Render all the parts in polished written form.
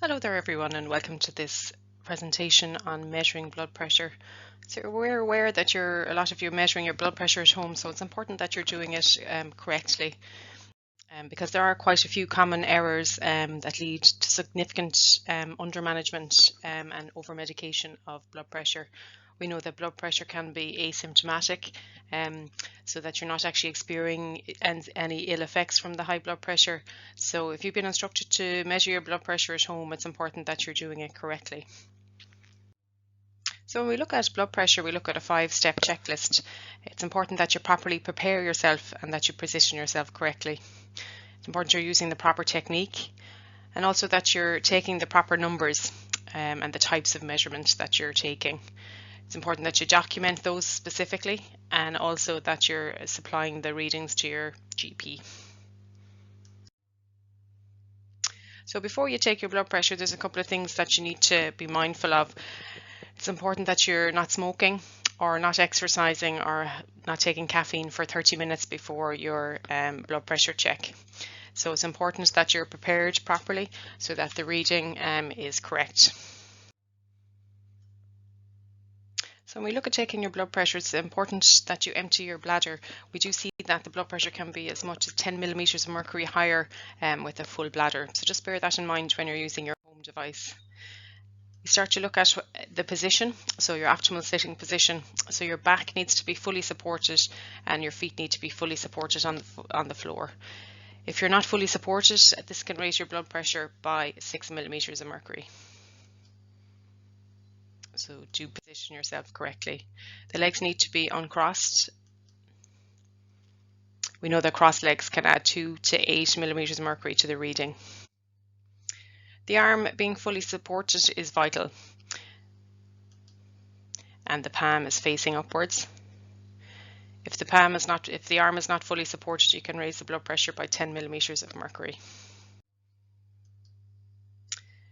Hello there everyone, and welcome to this presentation on measuring blood pressure. So we're aware that a lot of you are measuring your blood pressure at home, so it's important that you're doing it correctly, because there are quite a few common errors that lead to significant undermanagement and over-medication of blood pressure. We know that blood pressure can be asymptomatic, so that you're not actually experiencing any ill effects from the high blood pressure. So if you've been instructed to measure your blood pressure at home, it's important that you're doing it correctly. So when we look at blood pressure, we look at a 5-step checklist. It's important that you properly prepare yourself and that you position yourself correctly. It's important you're using the proper technique, and also that you're taking the proper numbers and the types of measurements that you're taking. It's important that you document those specifically, and also that you're supplying the readings to your GP. So before you take your blood pressure, there's a couple of things that you need to be mindful of. It's important that you're not smoking or not exercising or not taking caffeine for 30 minutes before your blood pressure check. So it's important that you're prepared properly so that the reading is correct. So when we look at taking your blood pressure, it's important that you empty your bladder. We do see that the blood pressure can be as much as 10 millimeters of mercury higher with a full bladder. So just bear that in mind when you're using your home device. You start to look at the position, so your optimal sitting position. So your back needs to be fully supported and your feet need to be fully supported on the floor. If you're not fully supported, this can raise your blood pressure by 6 millimeters of mercury. So do position yourself correctly. The legs need to be uncrossed. We know that crossed legs can add 2 to 8 millimeters of mercury to the reading. The arm being fully supported is vital, and the palm is facing upwards. If the arm is not fully supported, you can raise the blood pressure by 10 millimeters of mercury.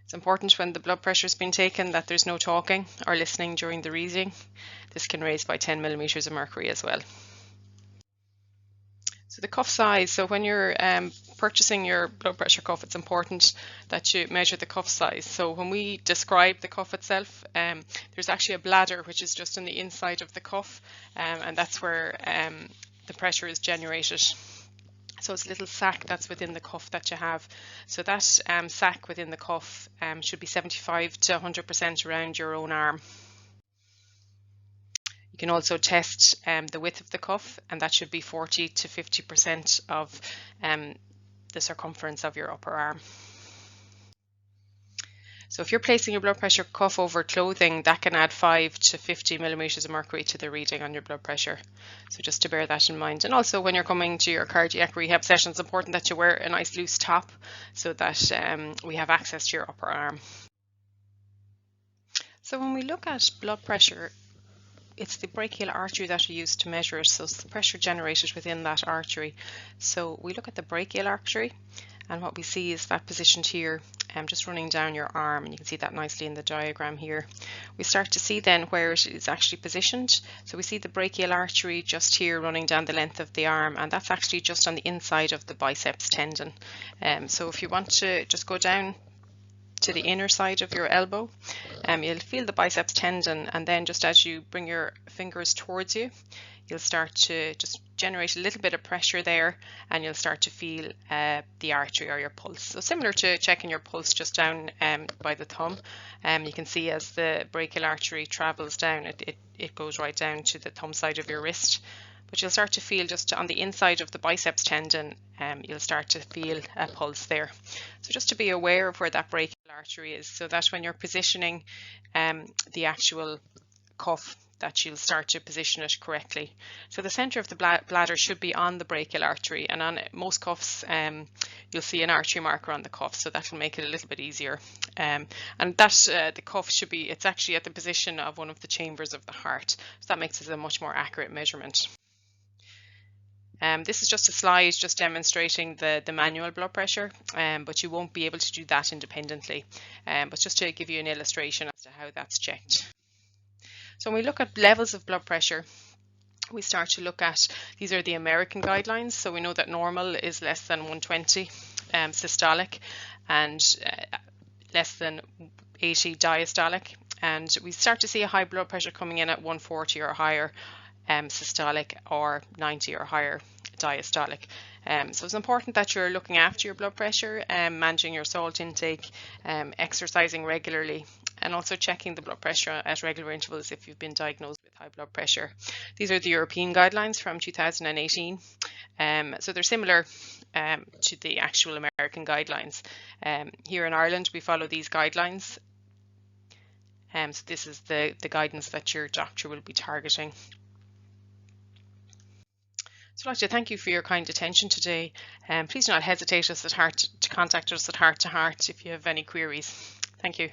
It's important when the blood pressure has been taken that there's no talking or listening during the reading. This can raise by 10 millimeters of mercury as well. So the cuff size, so when you're purchasing your blood pressure cuff, it's important that you measure the cuff size. So when we describe the cuff itself, there's actually a bladder which is just on the inside of the cuff, and that's where the pressure is generated. So it's a little sac that's within the cuff that you have. So that sac within the cuff should be 75 to 100% around your own arm. You can also test the width of the cuff, and that should be 40 to 50% of the circumference of your upper arm. So if you're placing your blood pressure cuff over clothing, that can add 5 to 50 millimeters of mercury to the reading on your blood pressure. So just to bear that in mind. And also when you're coming to your cardiac rehab session, it's important that you wear a nice loose top so that we have access to your upper arm. So when we look at blood pressure, it's the brachial artery that we use to measure it, so it's the pressure generated within that artery. So we look at the brachial artery, and what we see is that positioned here, just running down your arm, and you can see that nicely in the diagram here. We start to see then where it is actually positioned. So we see the brachial artery just here running down the length of the arm, and that's actually just on the inside of the biceps tendon. So if you want to just go down to the inner side of your elbow, you'll feel the biceps tendon, and then just as you bring your fingers towards you, you'll start to just generate a little bit of pressure there, and you'll start to feel the artery or your pulse. So similar to checking your pulse just down by the thumb, you can see as the brachial artery travels down, it goes right down to the thumb side of your wrist. But you'll start to feel just on the inside of the biceps tendon, you'll start to feel a pulse there. So just to be aware of where that brachial artery is, so that when you're positioning the actual cuff, that you'll start to position it correctly. So the center of the bladder should be on the brachial artery, and on most cuffs you'll see an artery marker on the cuff, so that will make it a little bit easier. And that the cuff should be, it's actually at the position of one of the chambers of the heart, so that makes it a much more accurate measurement. This is just a slide just demonstrating the manual blood pressure, but you won't be able to do that independently. But just to give you an illustration as to how that's checked. So when we look at levels of blood pressure, we start to look at, these are the American guidelines. So we know that normal is less than 120 systolic, and less than 80 diastolic, and we start to see a high blood pressure coming in at 140 or higher systolic, or 90 or higher diastolic. So it's important that you're looking after your blood pressure, managing your salt intake, exercising regularly, and also checking the blood pressure at regular intervals if you've been diagnosed with high blood pressure. These are the European guidelines from 2018. So they're similar to the actual American guidelines. Here in Ireland, we follow these guidelines. So this is the guidance that your doctor will be targeting. So I'd like to thank you for your kind attention today. Please do not hesitate to contact us at Heart to Heart if you have any queries. Thank you.